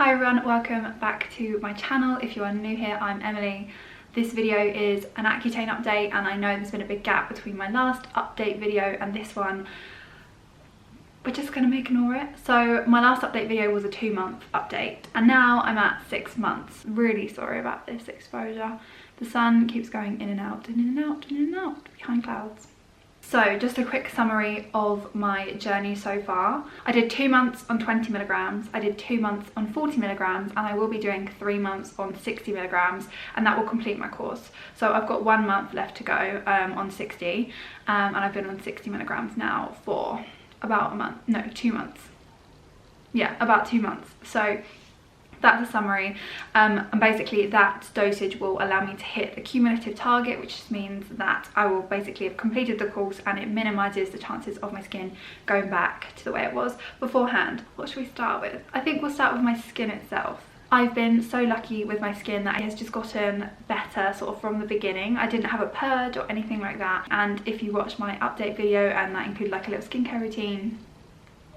Hi everyone, welcome back to my channel. If you are new here, I'm Emily. This video is an Accutane update, and I know there's been a big gap between my last update video and this one. We're just gonna ignore it. So my last update video was a 2-month update, and now I'm at 6 months. Really sorry about this exposure. The sun keeps going in and out, in and out, in and out behind clouds. So just a quick summary of my journey so far. I did 2 months on 20 milligrams, I did 2 months on 40 milligrams, and I will be doing 3 months on 60 milligrams, and that will complete my course. So I've got 1 month left to go on 60, and I've been on 60 milligrams now for about a month, no, 2 months. Yeah, about 2 months. So that's a summary, and basically that dosage will allow me to hit the cumulative target, which just means that I will basically have completed the course, and it minimises the chances of my skin going back to the way it was beforehand. What should we start with? I think we'll start with my skin itself. I've been so lucky with my skin that it has just gotten better sort of from the beginning. I didn't have a purge or anything like that, and if you watch my update video, and that included like a little skincare routine,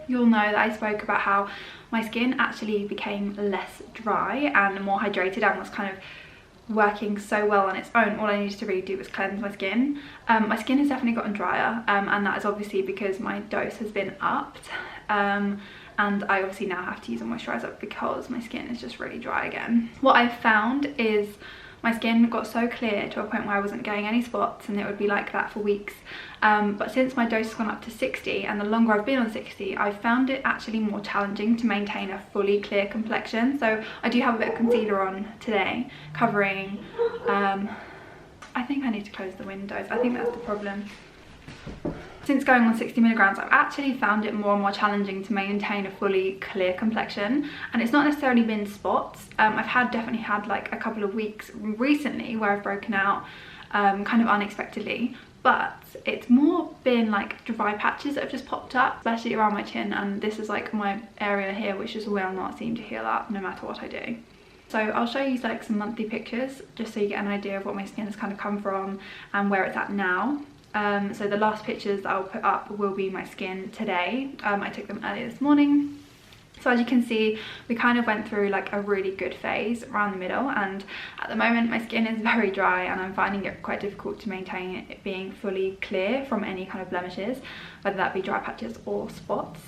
you'll know that I spoke about how my skin actually became less dry and more hydrated and was kind of working so well on its own. All I needed to really do was cleanse my skin. My skin has definitely gotten drier, and that is obviously because my dose has been upped, and I obviously now have to use a moisturiser because my skin is just really dry again. What I've found is my skin got so clear to a point where I wasn't getting any spots, and it would be like that for weeks. But since my dose has gone up to 60, and the longer I've been on 60, I've found it actually more challenging to maintain a fully clear complexion. So I do have a bit of concealer on today, covering, I think I need to close the windows. I think that's the problem. Since going on 60 milligrams, I've actually found it more and more challenging to maintain a fully clear complexion, and it's not necessarily been spots. I've definitely had like a couple of weeks recently where I've broken out kind of unexpectedly, but it's more been like dry patches that have just popped up, especially around my chin, and this is like my area here, which just will not seem to heal up no matter what I do. So I'll show you like some monthly pictures just so you get an idea of what my skin has kind of come from and where it's at now. So the last pictures that I'll put up will be my skin today. I took them earlier this morning. So as you can see, we kind of went through like a really good phase around the middle, and at the moment my skin is very dry, and I'm finding it quite difficult to maintain it being fully clear from any kind of blemishes, whether that be dry patches or spots.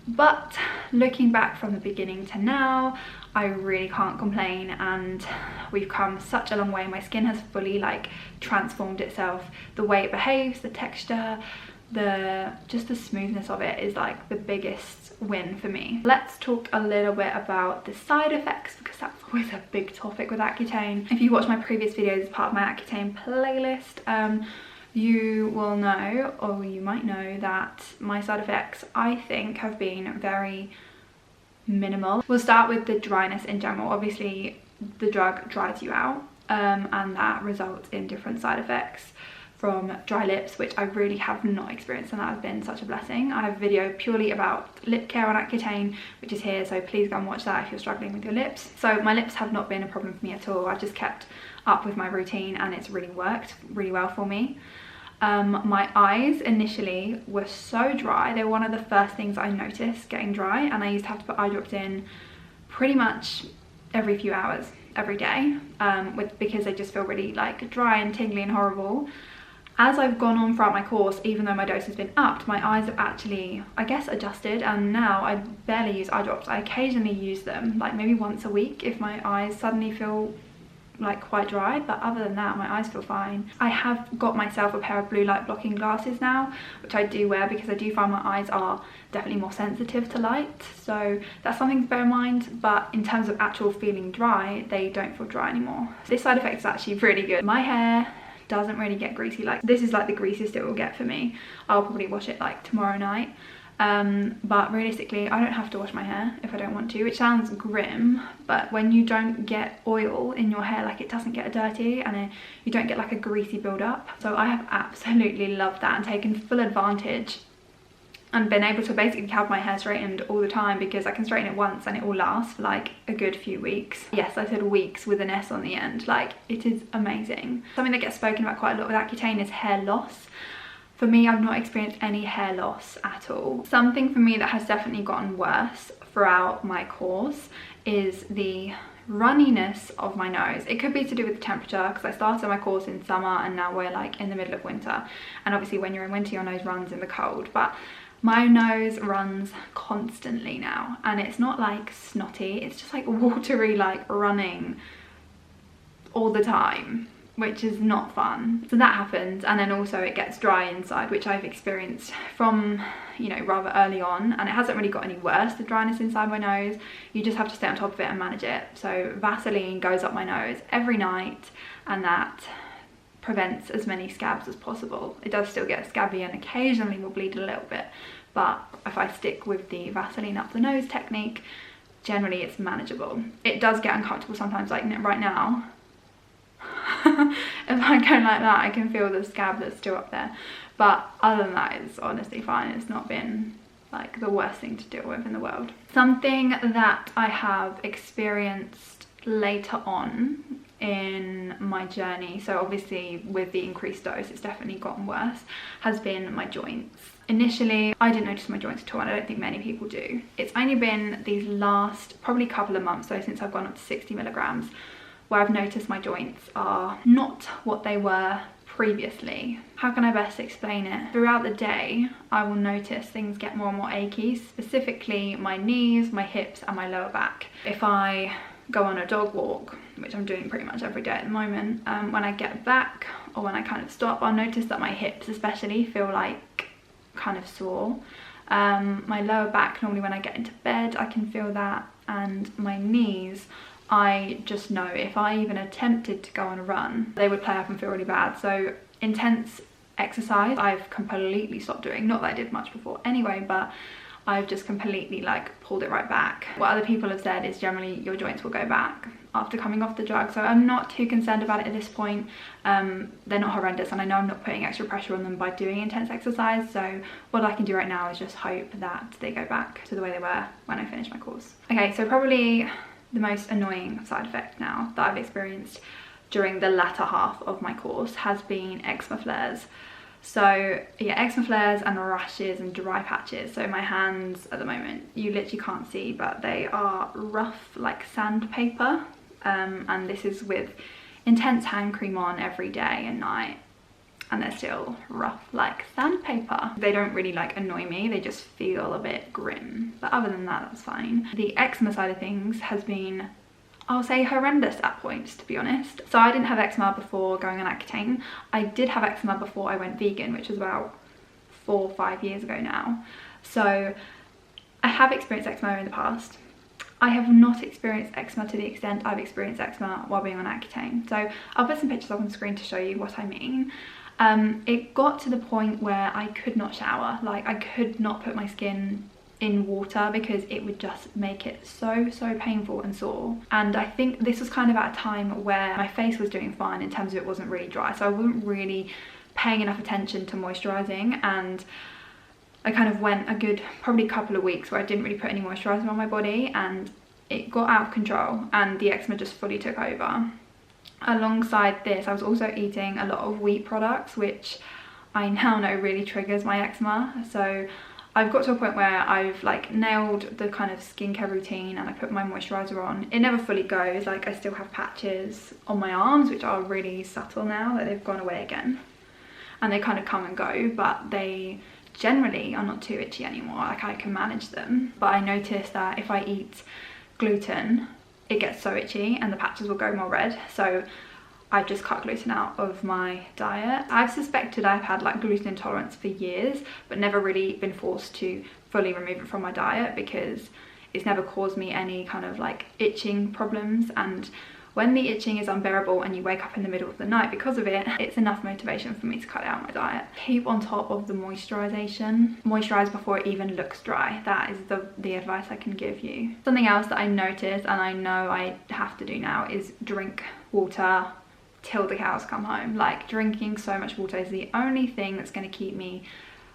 But looking back from the beginning to now, I really can't complain, and we've come such a long way. My skin has fully like transformed itself. The way it behaves, the texture, just the smoothness of it is like the biggest win for me. Let's talk a little bit about the side effects, because that's always a big topic with Accutane. If you watch my previous videos as part of my Accutane playlist, you will know, or you might know, that my side effects I think have been very minimal. We'll start with the dryness in general. Obviously the drug dries you out, and that results in different side effects, from dry lips, which I really have not experienced, and that has been such a blessing. I have a video purely about lip care on Accutane, which is here, so please go and watch that if you're struggling with your lips. So my lips have not been a problem for me at all. I've just kept up with my routine, and it's really worked really well for me. My eyes initially were so dry. They were one of the first things I noticed getting dry, and I used to have to put eye drops in pretty much every few hours, every day, because they just feel really like dry and tingly and horrible. As I've gone on throughout my course, even though my dose has been upped, my eyes have actually, I guess, adjusted, and now I barely use eye drops. I occasionally use them, like maybe once a week if my eyes suddenly feel like quite dry, but other than that my eyes feel fine. I have got myself a pair of blue light blocking glasses now, which I do wear because I do find my eyes are definitely more sensitive to light, so that's something to bear in mind. But in terms of actual feeling dry, they don't feel dry anymore. This side effect is actually really good. My hair doesn't really get greasy. Like, this is like the greasiest it will get for me. I'll probably wash it like tomorrow night, but realistically I don't have to wash my hair if I don't want to, which sounds grim, but when you don't get oil in your hair, like it doesn't get dirty, and you don't get like a greasy build-up. So I have absolutely loved that and taken full advantage, and been able to basically have my hair straightened all the time, because I can straighten it once and it will last for like a good few weeks. Yes, I said weeks with an S on the end. Like, it is amazing. Something that gets spoken about quite a lot with Accutane is hair loss. For me, I've not experienced any hair loss at all. Something for me that has definitely gotten worse throughout my course is the runniness of my nose. It could be to do with the temperature, because I started my course in summer and now we're like in the middle of winter, and obviously when you're in winter your nose runs in the cold, but my nose runs constantly now, and it's not like snotty, it's just like watery, like running all the time, which is not fun. So that happens, and then also it gets dry inside, which I've experienced from, you know, rather early on, and it hasn't really got any worse, the dryness inside my nose. You just have to stay on top of it and manage it. So Vaseline goes up my nose every night, and that prevents as many scabs as possible. It does still get scabby and occasionally will bleed a little bit, but if I stick with the Vaseline up the nose technique, generally it's manageable. It does get uncomfortable sometimes, like right now. If I go like that, I can feel the scab that's still up there, but other than that, it's honestly fine. It's not been like the worst thing to deal with in the world. Something that I have experienced later on in my journey, so obviously with the increased dose it's definitely gotten worse, has been my joints. Initially I didn't notice my joints at all, and I don't think many people do. It's only been these last probably couple of months, so since I've gone up to 60 milligrams, where I've noticed my joints are not what they were previously. How can I best explain it? Throughout the day I will notice things get more and more achy, specifically my knees, my hips and my lower back. If I go on a dog walk, which I'm doing pretty much every day at the moment, when I get back or when I kind of stop, I'll notice that my hips especially feel like kind of sore. My lower back, normally when I get into bed I can feel that, and my knees, I just know if I even attempted to go on a run, they would play up and feel really bad. So intense exercise I've completely stopped doing. Not that I did much before anyway, but I've just completely like pulled it right back. What other people have said is generally your joints will go back after coming off the drug, so I'm not too concerned about it at this point. They're not horrendous, and I know I'm not putting extra pressure on them by doing intense exercise, so what I can do right now is just hope that they go back to the way they were when I finish my course. Okay, so probably the most annoying side effect now that I've experienced during the latter half of my course has been eczema flares. So yeah, eczema flares and rashes and dry patches. So my hands at the moment, you literally can't see, but they are rough like sandpaper, and this is with intense hand cream on every day and night, and they're still rough like sandpaper. They don't really like annoy me, they just feel a bit grim, but other than that, that's fine. The eczema side of things has been, I'll say, horrendous at points, to be honest. So I didn't have eczema before going on Accutane. I did have eczema before I went vegan, which was about 4 or 5 years ago now. So I have experienced eczema in the past. I have not experienced eczema to the extent I've experienced eczema while being on Accutane. So I'll put some pictures up on the screen to show you what I mean. It got to the point where I could not shower. Like, I could not put my skin in water because it would just make it so painful and sore. And I think this was kind of at a time where my face was doing fine in terms of it wasn't really dry, so I wasn't really paying enough attention to moisturizing, and I kind of went a good probably couple of weeks where I didn't really put any moisturizer on my body, and it got out of control and the eczema just fully took over. Alongside this, I was also eating a lot of wheat products, which I now know really triggers my eczema. So I've got to a point where I've like nailed the kind of skincare routine, and I put my moisturizer on. It never fully goes, like I still have patches on my arms which are really subtle now that they've gone away again, and they kind of come and go, but they generally are not too itchy anymore. Like, I can manage them. But I noticed that if I eat gluten, it gets so itchy and the patches will go more red, so I've just cut gluten out of my diet. I've suspected I've had like gluten intolerance for years, but never really been forced to fully remove it from my diet because it's never caused me any kind of like itching problems. And when the itching is unbearable and you wake up in the middle of the night because of it, it's enough motivation for me to cut out my diet. Keep on top of the moisturization. Moisturize before it even looks dry. That is the advice I can give you. Something else that I noticed, and I know I have to do now, is drink water till the cows come home. Like, drinking so much water is the only thing that's going to keep me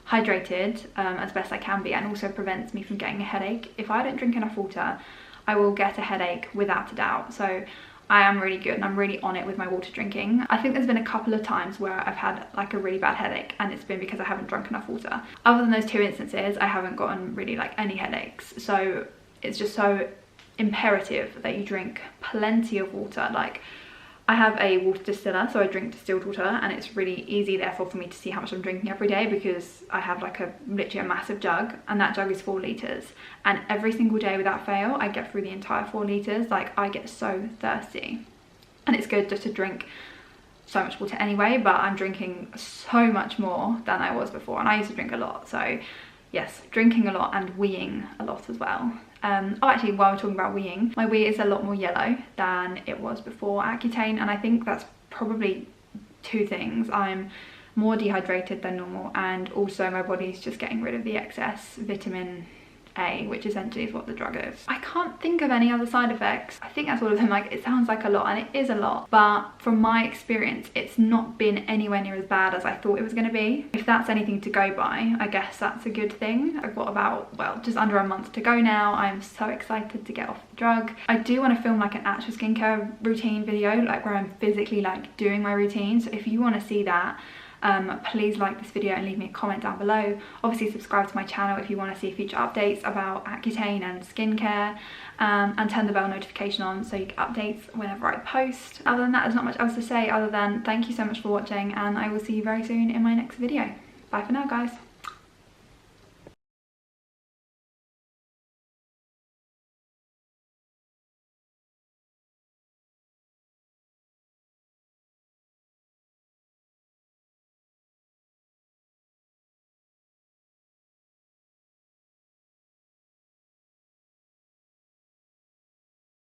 hydrated as best I can be, and also prevents me from getting a headache. If I don't drink enough water, I will get a headache without a doubt. So I am really good and I'm really on it with my water drinking. I think there's been a couple of times where I've had like a really bad headache, and it's been because I haven't drunk enough water. Other than those 2 instances, I haven't gotten really like any headaches. So it's just so imperative that you drink plenty of water. Like, I have a water distiller, so I drink distilled water, and it's really easy therefore for me to see how much I'm drinking every day, because I have like literally a massive jug, and that jug is 4 litres, and every single day without fail I get through the entire 4 litres. Like, I get so thirsty, and it's good just to drink so much water anyway, but I'm drinking so much more than I was before, and I used to drink a lot. So yes, drinking a lot and weeing a lot as well. Oh, actually, while we're talking about weeing, my wee is a lot more yellow than it was before Accutane, and I think that's probably 2 things. I'm more dehydrated than normal, and also my body's just getting rid of the excess vitamin A, which essentially is what the drug is. I can't think of any other side effects. I think that's all of them. Like, it sounds like a lot, and it is a lot, but from my experience it's not been anywhere near as bad as I thought it was going to be. If that's anything to go by, I guess that's a good thing. I've got about, well, just under a month to go now. I'm so excited to get off the drug. I do want to film like an actual skincare routine video, like where I'm physically like doing my routine. So if you want to see that, please like this video and leave me a comment down below. Obviously subscribe to my channel if you want to see future updates about Accutane and skincare, and turn the bell notification on so you get updates whenever I post. Other than that, there's not much else to say other than thank you so much for watching, and I will see you very soon in my next video. Bye for now, guys.